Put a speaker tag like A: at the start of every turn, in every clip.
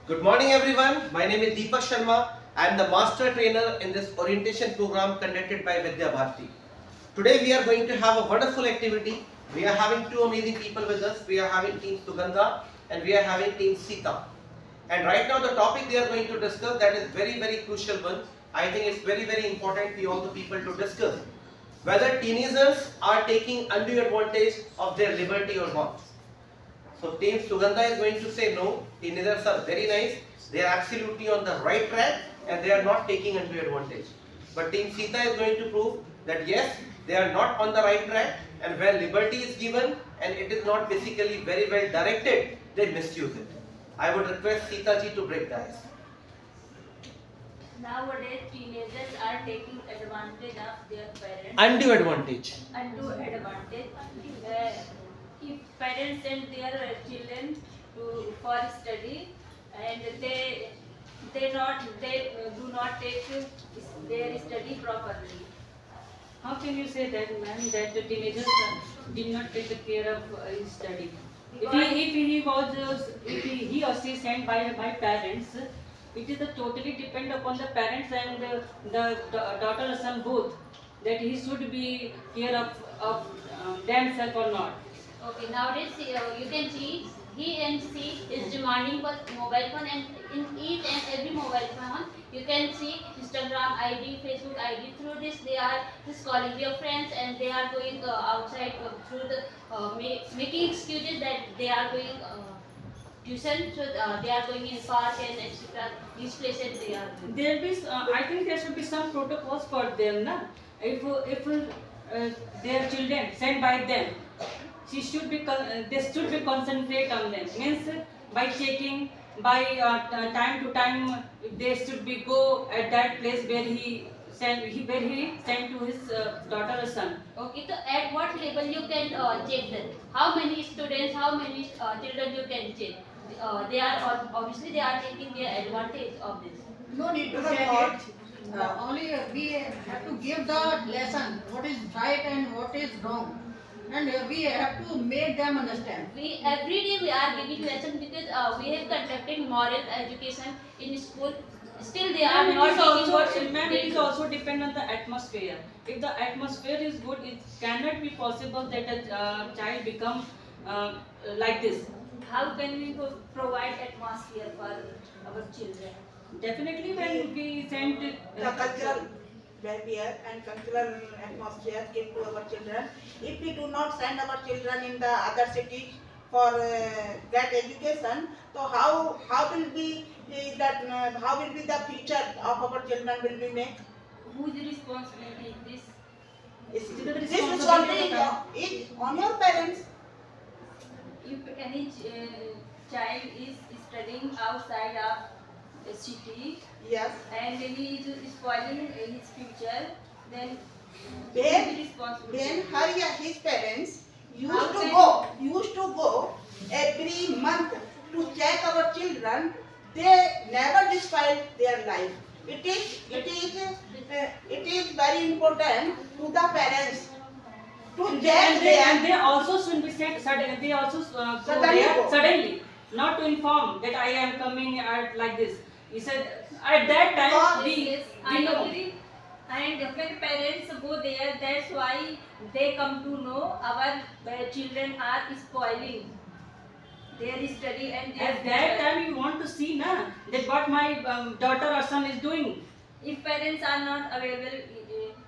A: Good morning everyone. My name is Deepak Sharma. I am the master trainer in this orientation program conducted by Vidya Bharati. Today we are going to have a wonderful activity. We are having two amazing people with us. We are having team Sugandha and we are having team Sita. And right now the topic we are going to discuss, that is very crucial one. I think it's very important for all the people to discuss whether teenagers are taking undue advantage of their liberty or not. So team Sugandha is going to say no, teenagers are very nice, they are absolutely on the right track and they are not taking undue advantage. But team Sita is going to prove that yes, they are not on the right track, and where liberty is given and it is not basically very well directed, they misuse it. I would request Sita ji to break the ice.
B: Nowadays, teenagers are taking advantage of their parents.
A: Undue advantage.
B: Undue advantage. If parents send their children for study, and they do not take their study properly.
C: How can you say that, ma'am, that the teenagers did not take the care of his study? If he or she sent by parents, it is totally depend upon the parents and the daughter or son both, that he should be care of themselves or not.
B: Okay, nowadays you can see he and she is demanding for mobile phone, and in each and every mobile phone you can see Instagram ID, Facebook ID. Through this they are just calling their friends, and they are going outside through the making excuses that they are going tuition, so they are going in park and etc. These places they are going.
C: There be, I think there should be some protocols for them, na? If their children sent by them, they should be concentrate on them. Means by checking, by time to time, they should be go at that place where he sent to his daughter or son.
B: Okay, so at what level you can check that? How many students, how many children you can check? They are obviously they are taking their advantage of this.
D: No need to check it. Only we have to give the lesson what is right and what is wrong, and we have to make them understand.
B: We every day we are giving lesson because we have conducted moral education in school. Still they are not taking what
C: It is also depend on the atmosphere. If the atmosphere is good, it cannot be possible that a child become like this.
B: How can we provide atmosphere for our children?
C: Definitely, when we send
E: the cultural welfare and cultural atmosphere give to our children. If we do not send our children in the other cities for that education, so how will be how will be the future of our children will be made?
B: Whose responsibility is this?
E: This responsibility is on your parents.
B: If any child is studying outside of a city,
E: Yes.
B: and he is spoiling his future, then
E: Then his parents used to go every month to check our children. They never destroy their life. It is very important to the parents to check
C: and they also should be sent suddenly. They also go there suddenly, not to inform that I am coming at like this. He said at that time we know.
B: agree. And when parents go there, that's why they come to know our children are spoiling their study and their
C: At that
B: future.
C: time you want to see na that what my daughter or son is doing.
B: If parents are not available,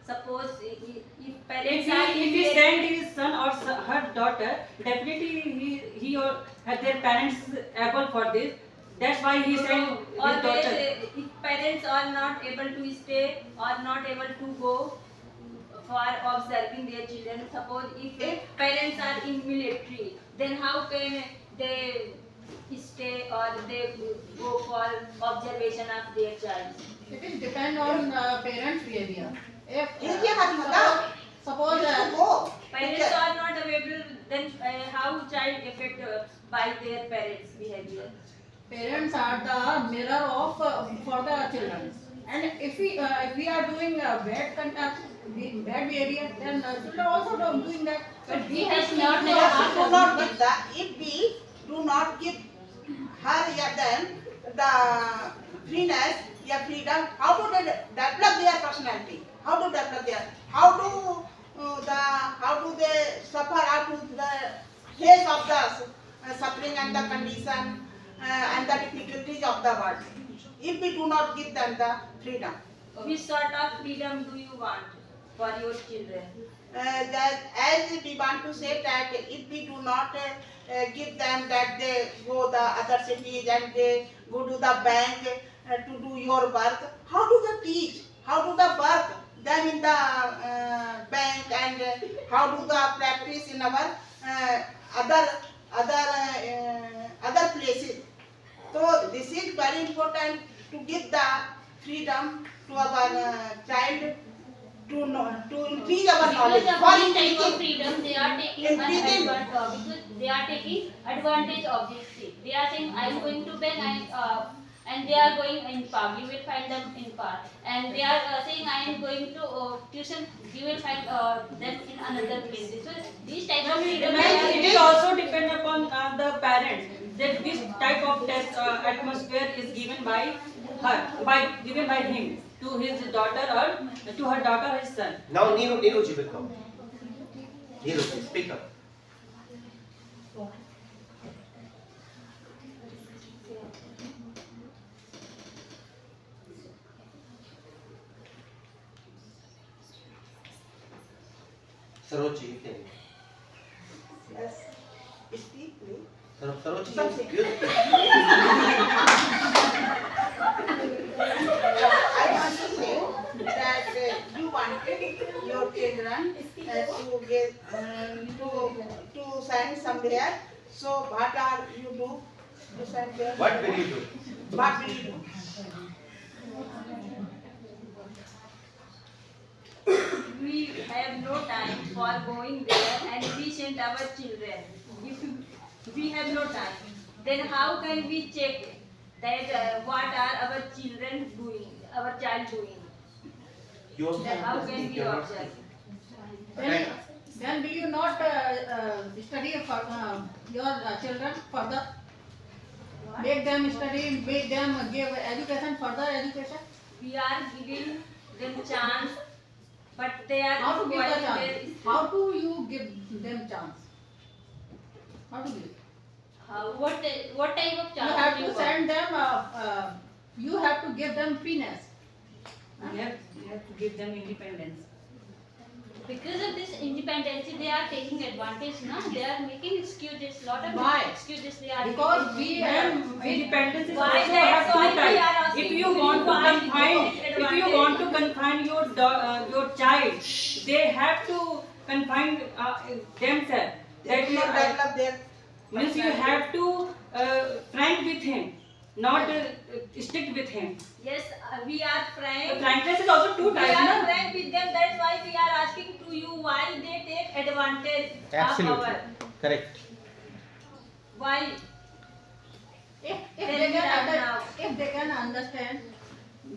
B: suppose if
C: If
B: parents
C: he,
B: are
C: if he send his son or her daughter, definitely he or their parents able for this. That's why he sent his
B: always
C: daughter.
B: if parents are not able to stay or not able to go for observing their children, suppose if parents are in military, then how can they stay or they go for observation of their child?
D: It is depend on parents' behavior. If suppose
B: Parents are not available, then how child affect by their parents' behavior?
D: parents are the mirror of for the children, and if we are doing bad conduct, bad behavior, then children also don't doing that. But we have to
E: do not give that. If we do not give her or them the freeness, yeah, freedom, how to develop their personality, how to develop their, how do they suffer, how to the face of the suffering and the condition and the difficulties of the world. If we do not give them the freedom,
C: Which sort of freedom do you want for your children?
E: that as we want to say that if we do not give them that they go the other cities and they go to the bank to do your work, how do they teach? How do they work them in the bank and how do the practice in our other other places? So this is very important to give the freedom to our child to know, to increase our knowledge.
B: Because of
E: For
B: this type of
E: increasing,
B: freedom, they are taking
E: Increasing.
B: because they are taking advantage of this thing. They are saying, I am going to bank, and they are going in park. You will find them in park. And they are saying, I am going to tuition. You will find them in another place. So these type of freedom.
C: It is also depend upon the parents that this type of test atmosphere is given by her, given by him to his daughter or to her daughter or his son.
A: Now Neeru ji will come. Neeru ji, speak up. Saroj ji, you can.
E: yes, speak please.
A: Saroj ji,
E: Something.
A: you
E: I want to say that you wanted your children to get to send somewhere. So what are you do to send there?
A: What will you do?
E: What will you do?
C: We have no time for going there and we send our children. If we have no time, then how can we check that what are our children doing, our child doing?
A: You also
C: How
A: have to
C: can
A: speak.
C: we
A: You are not
C: observe?
A: speaking.
D: Then will you not study for your children further? Make them study, make them give education, further education.
C: We are giving them chance, but they are
D: How to give the
C: spoiling
D: chance? How do you give them chance? How to give?
B: What type of
D: You
B: chance
D: have
B: do
D: to
B: you want?
D: send them. You have to give them freeness.
C: We have to give them independence.
B: Because of this independence, they are taking advantage, no? They are making excuses, lot of
D: Why?
B: excuses they are
D: Because
B: making.
C: Independence is
B: Why
C: also
B: that's
C: have two
B: why we are
C: types.
B: asking
C: If you want to
B: why
C: confine,
B: this
C: if you want to confine your child, they have to confine themselves.
E: They
C: That
E: will not develop their
C: means you have to frank with him, not strict with him.
F: Yes, we are
C: The
F: frank.
C: frankness is also two
F: We
C: types.
F: are
C: Na?
F: frank with them. That's why we are asking to you why they take advantage
A: Absolutely.
F: of our.
A: Correct.
F: Why?
D: If
F: Tell
D: they
F: me
D: can
F: that now.
D: if they can understand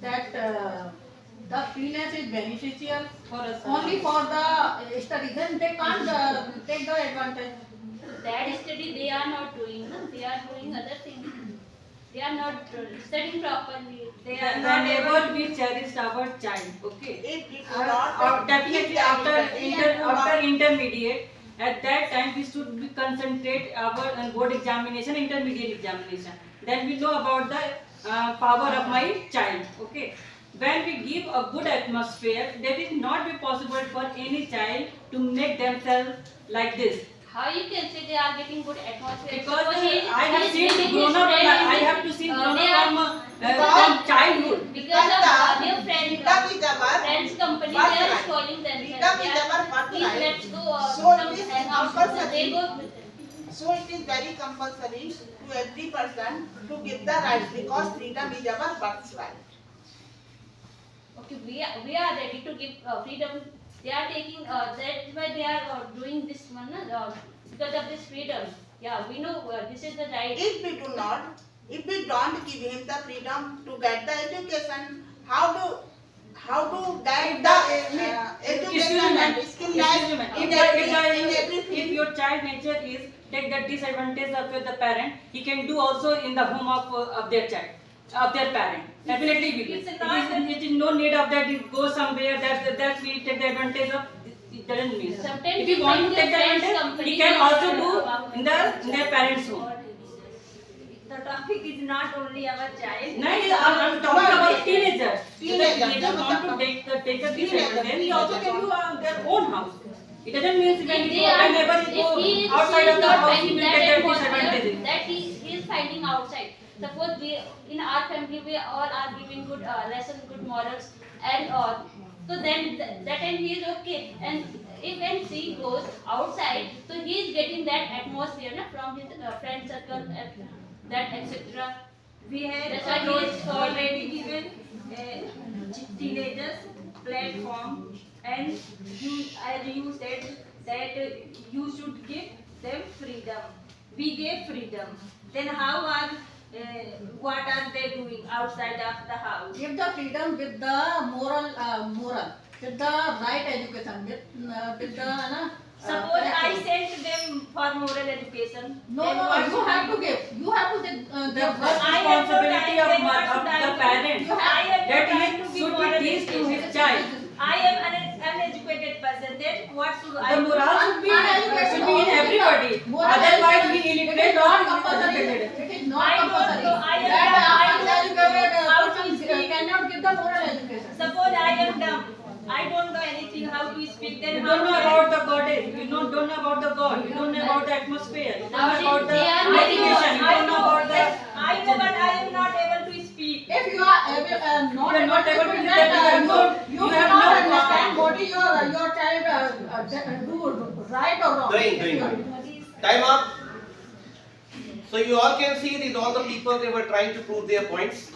D: that the freeness is beneficial
C: For us.
D: only for the study, then they can't take the advantage.
B: That study they are not doing, no? They are doing other things. They are not studying properly.
F: They are not
C: Whenever we cherish our child, okay.
E: if we do not
C: Definitely after intermediate, at that time we should be concentrate our board examination, intermediate examination. Then we know about the power of my child. Okay. When we give a good atmosphere, that is not be possible for any child to make themselves like this.
B: How you can say they are getting good atmosphere?
C: Because
B: Suppose he-
C: I have
B: he is
C: seen
B: getting
C: grown
B: his
C: up,
B: friend
C: I
B: in-
C: have to see grown
B: they
C: up
B: are-
C: from childhood.
B: because of their friend,
E: freedom is our
B: friends company,
E: What
B: they are
E: right?
B: spoiling themselves.
E: Freedom
B: They
E: is
B: are-
E: our what
B: Please
E: right?
B: let's go
E: So
B: some
E: it is
B: hangout.
E: compulsory.
B: They go.
E: So it is very compulsory to every person to give the rights because freedom is our birthright.
B: Okay, we are ready to give freedom. They are taking. That's why they are doing this one. Because of this freedom. Yeah, we know this is the right.
E: If we do not, if we don't give him the freedom to get the education, how to get the education and skill
C: Excuse me,
E: in every
C: if
E: field?
C: your child nature is take the disadvantage of the parent, he can do also in the home of their child. of their parent. Definitely we will. It is no need of that it goes somewhere that we take the advantage of. It doesn't mean.
B: Sometimes
C: If you want to take the advantage, he can also do in their parents' home.
F: The topic is not only our child.
C: No, I'm talking about teenagers. Teenagers want to take a decision. Then he also can do their own house. It doesn't mean when he go outside of the house, he will take the disadvantage.
B: That he is finding outside. Suppose we in our family we all are giving good lesson, good morals, and all. So then that time he is okay. And if when she goes outside, so he is getting that atmosphere from his friend circle, that etc.
F: We have
B: That's why he is
F: already given teenagers platform, and as you said that you should give them freedom. We gave freedom. Then how are what are they doing outside of the house?
D: Give the freedom with the moral, with the right education, with the
F: Suppose I sent them for moral education.
D: No,
F: then
D: no,
F: what
D: you
F: should
D: have
F: I
D: to
F: do?
D: give. You have to give
C: The first
F: I have no
C: responsibility
F: time,
C: of
F: then what should
C: the
F: I do?
C: parent
F: I have no
C: that
F: time
C: he
F: to be
C: should
F: moral
C: be teach to
F: education.
C: his child.
F: I am an uneducated person. Then what should I
C: The
F: do?
C: moral should be in everybody.
D: Moral
C: Otherwise, he
D: It
C: illiterate
D: is not
C: or
D: compulsory.
C: uneducated.
D: It is not
F: I don't
D: compulsory.
F: know. I am
D: That
F: dumb. I
D: uneducated
F: how to
D: person
F: speak.
D: cannot give the moral education.
F: Suppose I am dumb. I don't know anything how to speak. Then
C: You
F: how
C: don't know
F: can I-
C: about the goddess. You don't know about the god. You don't know about the atmosphere. You don't know about the
B: They are
C: meditation. You
F: I
C: don't know about the.
F: I know, but I am not able to speak.
D: If you are not
C: You are not able to
D: do
C: do
D: that,
C: that,
D: you
C: you have
D: cannot
C: no-
D: understand what is your child do right or wrong.
A: Doing. Time up. So you all can see these all the people, they were trying to prove their points,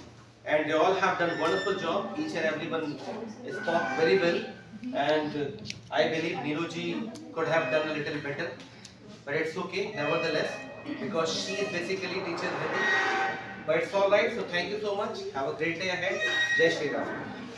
A: and they all have done wonderful job. Each and everyone spoke very well, and I believe Niruji could have done a little better, but it's okay nevertheless, because she is basically teacher level. But it's all right. So thank you so much. Have a great day ahead. Jai Shri Ram.